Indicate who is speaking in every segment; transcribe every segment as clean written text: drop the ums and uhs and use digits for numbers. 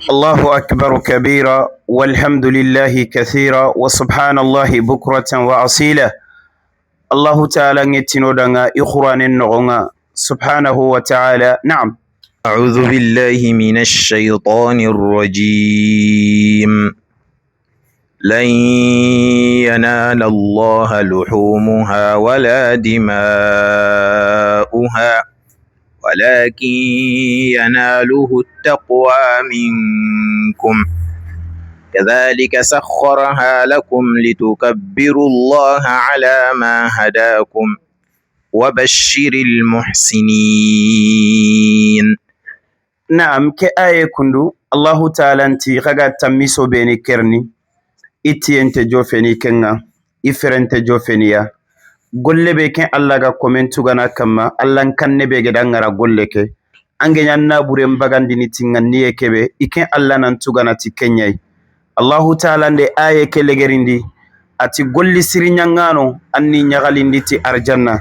Speaker 1: الله أكبر كبيرا والحمد لله كثيرا وسبحان الله بكرة وأصيلا. الله تعالى نتنودنا إخوان النغنا سبحانه وتعالى. نعم.
Speaker 2: أعوذ بالله من الشيطان الرجيم. لن ينال الله لحومها ولا دماؤها ولكن يناله التقوى منكم. كذلك سخرها لكم لتكبروا الله على ما هداكم وبشر المحسنين.
Speaker 1: نعم كآية كندو الله تعالى انتي غاقا تميسو بيني كرني iti ente jofeni kenga ifrente jofeniya golle be ken Allah ga komentu gana kama Allah kanne be ga dangara golle ke ange nyanna buren bagandi ni tinganni e kebe iken Allah nan tugana ti kenyai Allahu ta'ala nde aye ke legerindi ati golli sirinyangano anni nyagalindi ti arjanna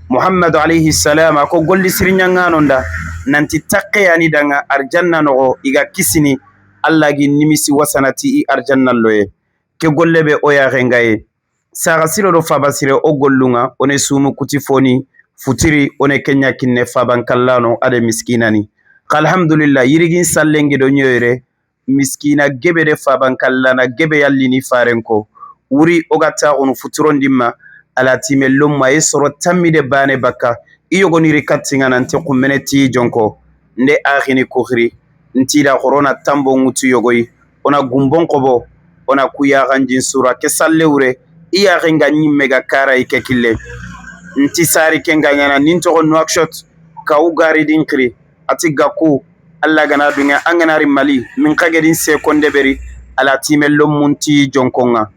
Speaker 1: Muhammad alayhi salam ako golli sirinyangano nda nanti taqiyani danga arjanna no iga kisini Allah gi nimisi wasanati i arjanna loye ke golle be o ya rengaye saga siro do faba sire o gollunga one sumu kuti foni futiri one kenya kinne faban kallano ade miskinani alhamdulillah yirigin sallengi do nyoyre miskina gebe de faban kallana gebe yallini farenko wuri ogata onu futuron dimma ala timellum ma yesoro tammide bane bakka iyogoni rikatinga nanti kumeneti jonko nde akhini kukhri ntida corona tambo ngutu yogoyi ona gumbon kobo ona kuya ganjin sura ke sallewre iya genga nyimme ga kara ike kille nti sari kenga nyana ninto Nouakchott ka ugari dinkri ati gaku alla gana dunya anganari mali min kagedin sekonde beri ala timello munti jonkonga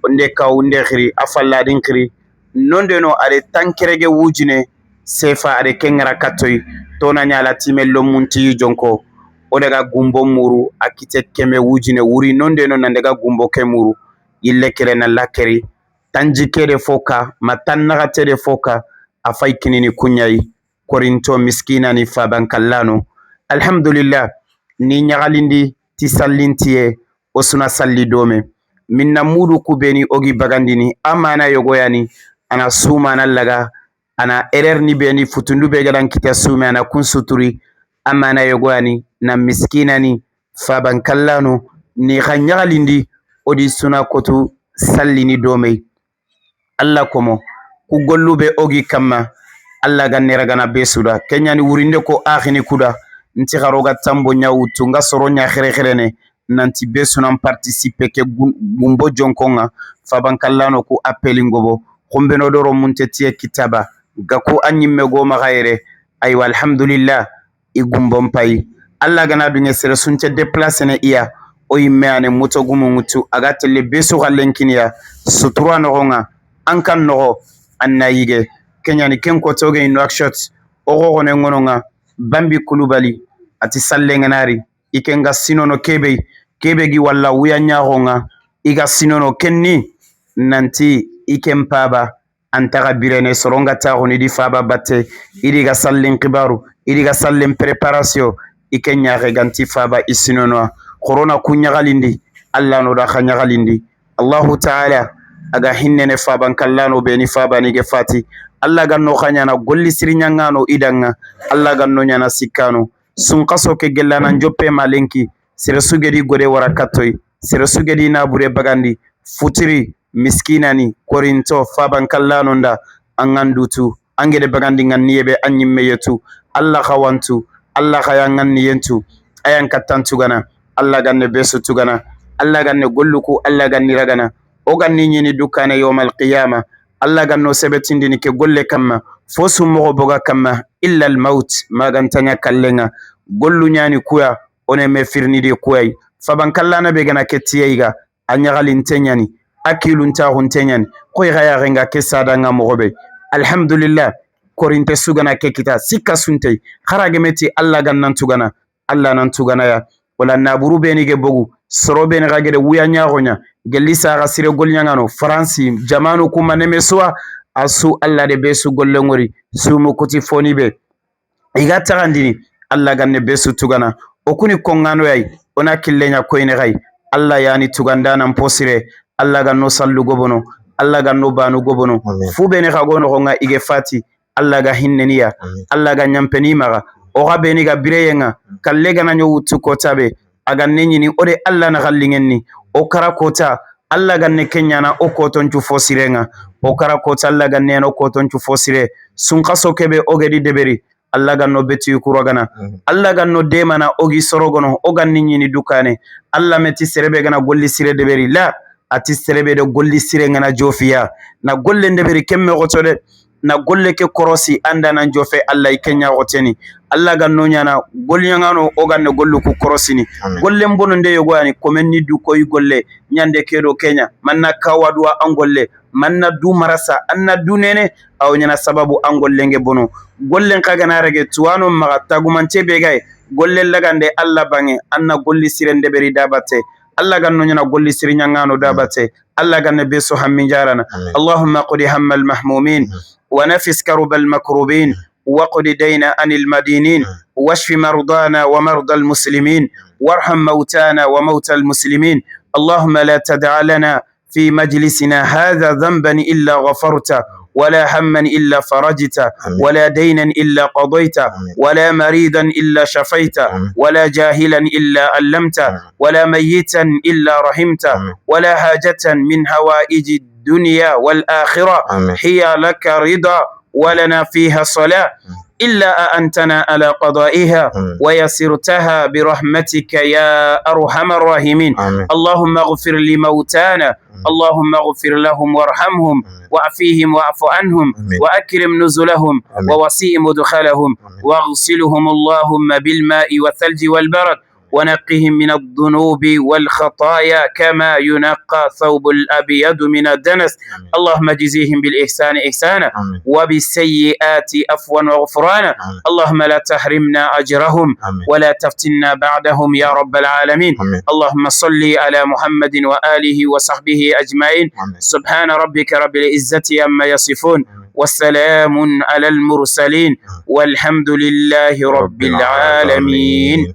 Speaker 1: onde ka unde khiri afalla dinkri nonde no are tankerege wujine sefa are kengara katoy to na nyala timello munti jonko o daga gumbo muru akite keme wujine wuri nonde no nandega gumbo kemuru ille kere na lakeri tanji kere foka matannaga tere foka afay kinini kunyai korinto miskina ni faban kallano alhamdulillah ni nyagalindi ti sallintiye osuna salli dome minna mudu kubeni ogi bagandini amana yogoyani ana suma na laga ana ererni beni futundu be gadan kita suma ana kunsuturi amana yogoyani na miskinani faban kallano ni ganyagalindi odi suna kotu sallini dome Allah komo ku gollube ogi kamma Allah ganne gana besuda kenyani wurinde ko akhini kuda nti garoga tambo nyawutu nga soronya khere nanti besunan participer ke gumbo jonkonga faban kallano ku appelingobo kumbeno doro muntetie kitaba gaku anyimme go magayre ay alhamdulillah igumbon pay Allah gana dunye sere sunte déplacer ne iya o yimme ane moto gumu mutu agatelle besu gallenkiniya sutura nogonga ankan nogo annayige kenyani ken ko toge Nouakchott o gone ngononga bambi kulubali ati sallenganari ikenga sinono kebe gi walla wuya nyagonga iga sinono kenni nanti ikem paba antara birene soronga taxuni di faba batte idi ga sallen kibaru idi ga sallen préparation ikenya reganti faba isinono corona kunyagalindi Allah no da khanyagalindi Allahu ta'ala aga hinnene faban kallano beni faba ni ge fati Allah ganno khanyana golli sirinyangano idanga Allah ganno nyana sikano sun qaso ke gellana joppe malenki sere sugedi gode warakatoy sere sugedi nabure bagandi futiri miskinani korinto faban kallano nda angandutu angede bagandi nganniyebe anyimme yetu Allah khawantu Allah khayanganni yentu ayan kattantu gana Allah ganne besu tugana Allah ganne golluku Allah ganni ragana o ganni nyini dukane yawmal qiyama Allah ganno sebetindini ke golle kamma fosu mo boga kamma illa al maut magantanya kallenga gollu nyani kuya one me firni de kuyai faban kallana be gana ketiyaiga anyagalin tenyani akilun ta huntenyani koy gaya renga ke sadanga mogobe alhamdulillah korinte sugana ke kita sikka suntai kharage meti Allah gannan tugana Allah nan tugana ya wala naburu beni ge bogu soro beni gagede wuya nyagonya gelisa ga sire golnyangano franci jamanu kuma nemeswa asu Allah de besu gollengori sumu kuti foni be iga tagandini Allah ganne besu tugana okuni kongano yai ona killenya koyne gay Allah yani tugandana mposire Allah ganno sallu gobono Allah ganno banu gobono fu bene khagono gonga ige fati Allah ga hinneniya Allah ga nyampeni maga o ga beni ga bireyenga kalle ga nanyo wutu kotabe aga nenyini ode Allah na gallingenni o kara kota Allah ga ne kenyana o koton tu fosirenga o kara kota Allah ga ne no koton tu fosire sun kaso kebe ogedi deberi Allah ga no beti kurogana Allah ga no demana ogi sorogono o ga ninyini dukane Allah meti serebe gana golli sire deberi la ati serebe de golli sire ngana jofiya na golle deberi kemme gotode na golle ke korosi anda nan jofe Allah ikenya goteni Allah ga no nyana golnyangano o ga ne gollu ku korosini golle mbono nde yogani komenni du koy golle nyande kedo Kenya manna kawadwa angolle manna du marasa anna du nene aw nyana sababu angolle nge bono gollen kaga na rege tuwano maga tagumance be gay golle lagande Allah bange anna golli sirende beri dabate Allah ganno nyana golli siri nyangano dabate Allah ganne beso hammi jarana Allahumma qudi hammal mahmumin wa nafis karubal makrubin وقد دين عن المدينين واشف مرضانا ومرضى المسلمين وارحم موتانا وموتى المسلمين اللهم لا تدع لنا في مجلسنا هذا ذنبا إلا غفرته ولا هما إلا فرجته ولا دينا إلا قضيته ولا مريضا إلا شفيته ولا جاهلا إلا علمته ولا ميتا إلا رحمته ولا حاجة من هوائج الدنيا والآخرة هي لك رضا ولنا فيها صلاة إلا أنتنا على قضائها ويسرتها برحمتك يا أرحم الراحمين اللهم اغفر لموتانا اللهم اغفر لهم وارحمهم وعفيهم واعف عنهم وأكرم نزلهم ووسيء مدخلهم واغسلهم اللهم بالماء والثلج والبرد ونقهم من الذنوب والخطايا كما ينقى ثوب الأبيض من الدنس اللهم جزيهم بالإحسان إحسانا وبالسيئات عفوا وغفرانا اللهم لا تحرمنا أجرهم ولا تفتنا بعدهم يا رب العالمين اللهم صل على محمد وآله وصحبه أجمعين سبحان ربك رب العزة عما يصفون والسلام على المرسلين والحمد لله رب العالمين.